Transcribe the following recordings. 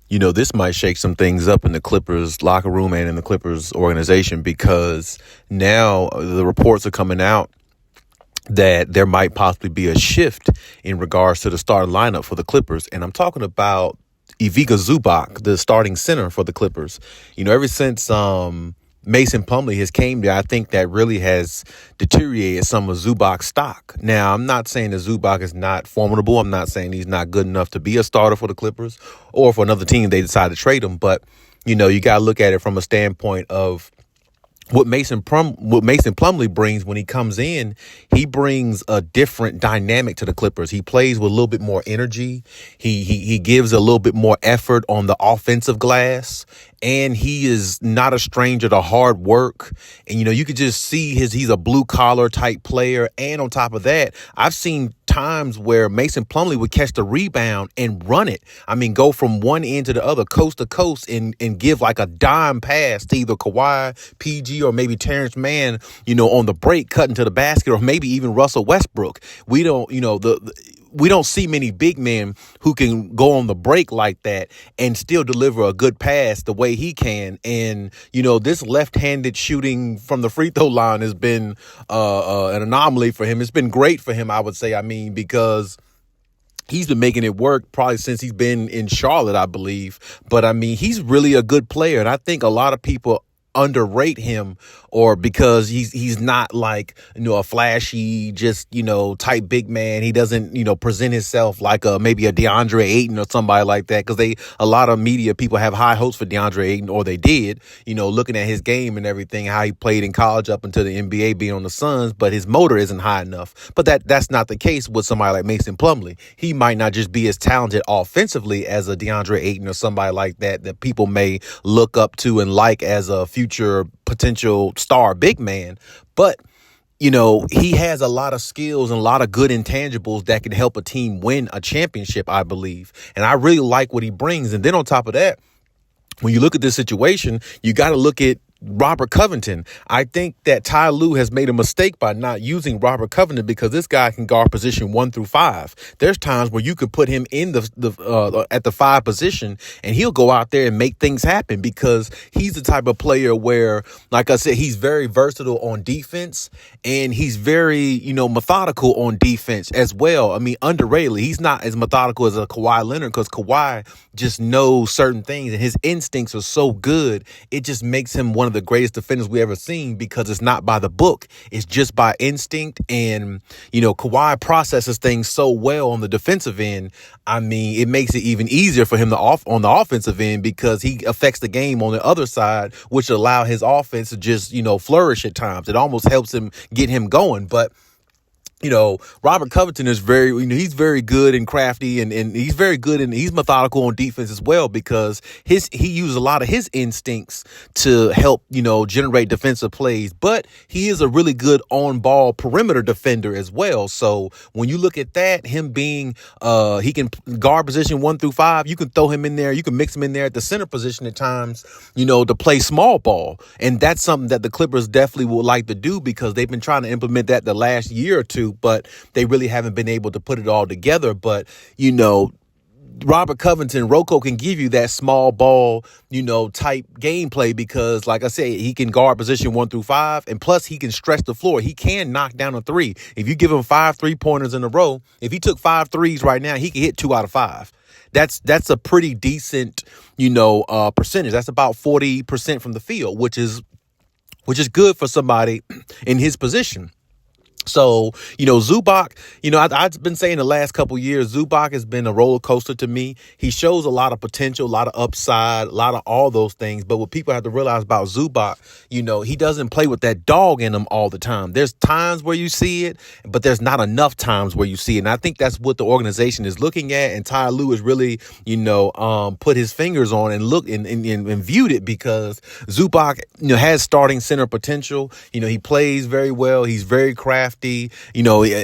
This might shake some things up in the Clippers locker room and in the Clippers organization, because now the reports are coming out that there might possibly be a shift in regards to the starting lineup for the Clippers. And I'm talking about Ivica Zubac, the starting center for the Clippers. Ever since Mason Plumlee has came there, I think that really has deteriorated some of Zubac's stock. Now, I'm not saying that Zubac is not formidable. I'm not saying he's not good enough to be a starter for the Clippers or for another team they decide to trade him. But, you got to look at it from a standpoint of what Mason Plumlee brings when he comes in. He brings a different dynamic to the Clippers. He plays with a little bit more energy. He gives a little bit more effort on the offensive glass, and he is not a stranger to hard work. And you could just see he's a blue collar type player. And on top of that, I've seen times where Mason Plumlee would catch the rebound and run it. I mean, go from one end to the other, coast to coast, and give like a dime pass to either Kawhi, PG, or maybe Terrence Mann, on the break, cutting to the basket, or maybe even Russell Westbrook. We don't see many big men who can go on the break like that and still deliver a good pass the way he can. And, this left-handed shooting from the free throw line has been an anomaly for him. It's been great for him, I would say. Because he's been making it work probably since he's been in Charlotte, I believe. But, he's really a good player. And I think a lot of people underrate him, or because he's not like, a flashy, just, type big man. He doesn't, present himself like maybe a DeAndre Ayton or somebody like that, because a lot of media people have high hopes for DeAndre Ayton, or they did, looking at his game and everything, how he played in college up until the NBA, being on the Suns, but his motor isn't high enough. But that's not the case with somebody like Mason Plumlee. He might not just be as talented offensively as a DeAndre Ayton or somebody like that people may look up to and like as a future potential star big man. But he has a lot of skills and a lot of good intangibles that can help a team win a championship, I believe. And I really like what he brings. And then on top of that, when you look at this situation, you got to look at Robert Covington. I think that Ty Lue has made a mistake by not using Robert Covington, because this guy can guard position 1 through 5. There's times where you could put him in at the 5 position, and he'll go out there and make things happen, because he's the type of player where, like I said, he's very versatile on defense, and he's very, methodical on defense as well. Underratedly, he's not as methodical as a Kawhi Leonard, because Kawhi just knows certain things, and his instincts are so good. It just makes him one of the greatest defenders we ever seen, because it's not by the book. It's just by instinct. And, Kawhi processes things so well on the defensive end. It makes it even easier for him on the offensive end, because he affects the game on the other side, which allow his offense to just, flourish at times. It almost helps him get him going. But Robert Covington is he's very good and crafty, and he's very good, and he's methodical on defense as well, because he uses a lot of his instincts to help, generate defensive plays. But he is a really good on-ball perimeter defender as well. So when you look at that, him being, he can guard position 1 through 5, you can throw him in there, you can mix him in there at the center position at times, to play small ball. And that's something that the Clippers definitely would like to do, because they've been trying to implement that the last year or two, but they really haven't been able to put it all together. But, Robert Covington, Rocco can give you that small ball, type gameplay, because like I said, he can guard position 1 through 5, and plus he can stretch the floor. He can knock down a 3. If you give him 5 3-pointers in a row, if he took 5 threes right now, he can hit 2 out of 5. That's a pretty decent, percentage. That's about 40% from the field, which is good for somebody in his position. So, Zubac, I've been saying the last couple years, Zubac has been a roller coaster to me. He shows a lot of potential, a lot of upside, a lot of all those things. But what people have to realize about Zubac, he doesn't play with that dog in him all the time. There's times where you see it, but there's not enough times where you see it. And I think that's what the organization is looking at. And Ty Lue has really, put his fingers on and looked and viewed it, because Zubac, has starting center potential. He plays very well. He's very crafty. crafty,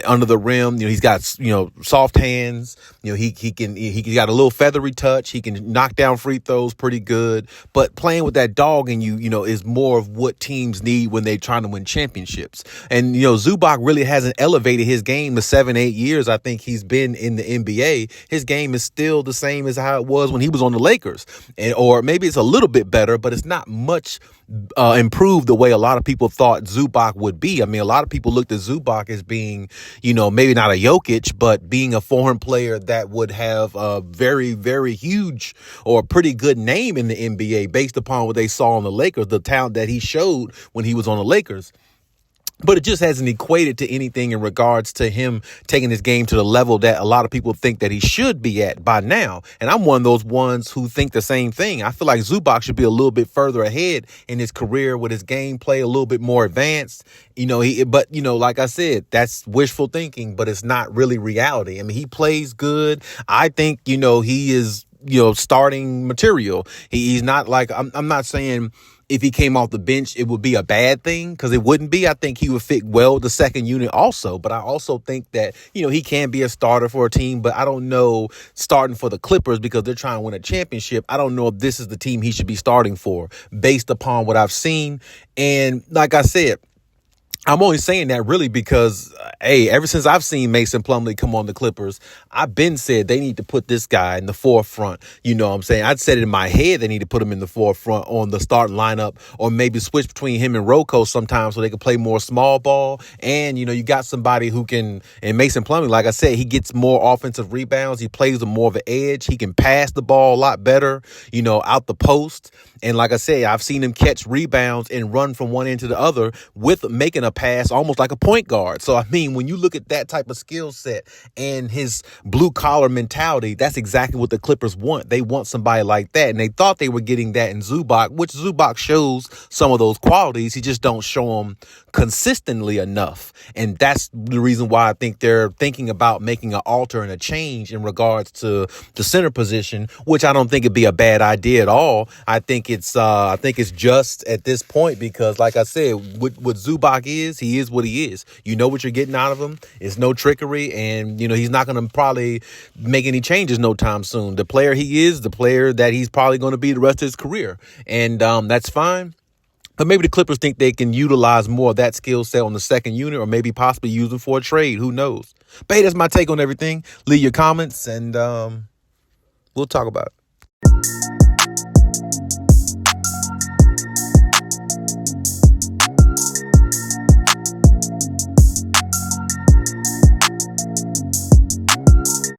under the rim. He's got, soft hands. He got a little feathery touch. He can knock down free throws pretty good. But playing with that dog in you, is more of what teams need when they're trying to win championships. And, Zubac really hasn't elevated his game the 7-8 years I think he's been in the NBA. His game is still the same as how it was when he was on the Lakers. Or maybe it's a little bit better, but it's not much improved the way a lot of people thought Zubac would be. I mean, a lot of people looked at Zubac as being, maybe not a Jokic, but being a foreign player that would have a very, very huge or pretty good name in the NBA based upon what they saw on the Lakers, the talent that he showed when he was on the Lakers. But it just hasn't equated to anything in regards to him taking his game to the level that a lot of people think that he should be at by now. And I'm one of those ones who think the same thing. I feel like Zubac should be a little bit further ahead in his career with his gameplay a little bit more advanced. Like I said, that's wishful thinking, but it's not really reality. I mean, he plays good. I think, he is, starting material. He's not like, I'm not saying if he came off the bench, it would be a bad thing, because it wouldn't be. I think he would fit well the second unit also. But I also think that, he can be a starter for a team. But I don't know, starting for the Clippers because they're trying to win a championship, I don't know if this is the team he should be starting for based upon what I've seen. And like I said, I'm only saying that really because, ever since I've seen Mason Plumlee come on the Clippers, I've been said they need to put this guy in the forefront. You know what I'm saying? I'd said it in my head they need to put him in the forefront on the starting lineup, or maybe switch between him and Rocco sometimes so they can play more small ball. And, you got somebody who can, and Mason Plumlee, like I said, he gets more offensive rebounds. He plays with more of an edge. He can pass the ball a lot better, out the post. And like I say, I've seen him catch rebounds and run from one end to the other with making a pass almost like a point guard. So, I mean, when you look at that type of skill set and his blue collar mentality, that's exactly what the Clippers want. They want somebody like that. And they thought they were getting that in Zubac, which Zubac shows some of those qualities. He just don't show them consistently enough. And that's the reason why I think they're thinking about making an alter and a change in regards to the center position, which I don't think it'd be a bad idea at all. I think it's just at this point, because like I said, what Zubac is, he is what he is. You know what you're getting out of him. It's no trickery, and he's not going to probably make any changes no time soon. The player he is, the player that he's probably going to be the rest of his career, and that's fine. But maybe the Clippers think they can utilize more of that skill set on the second unit, or maybe possibly use them for a trade. Who knows? But hey, that's my take on everything. Leave your comments, and we'll talk about it.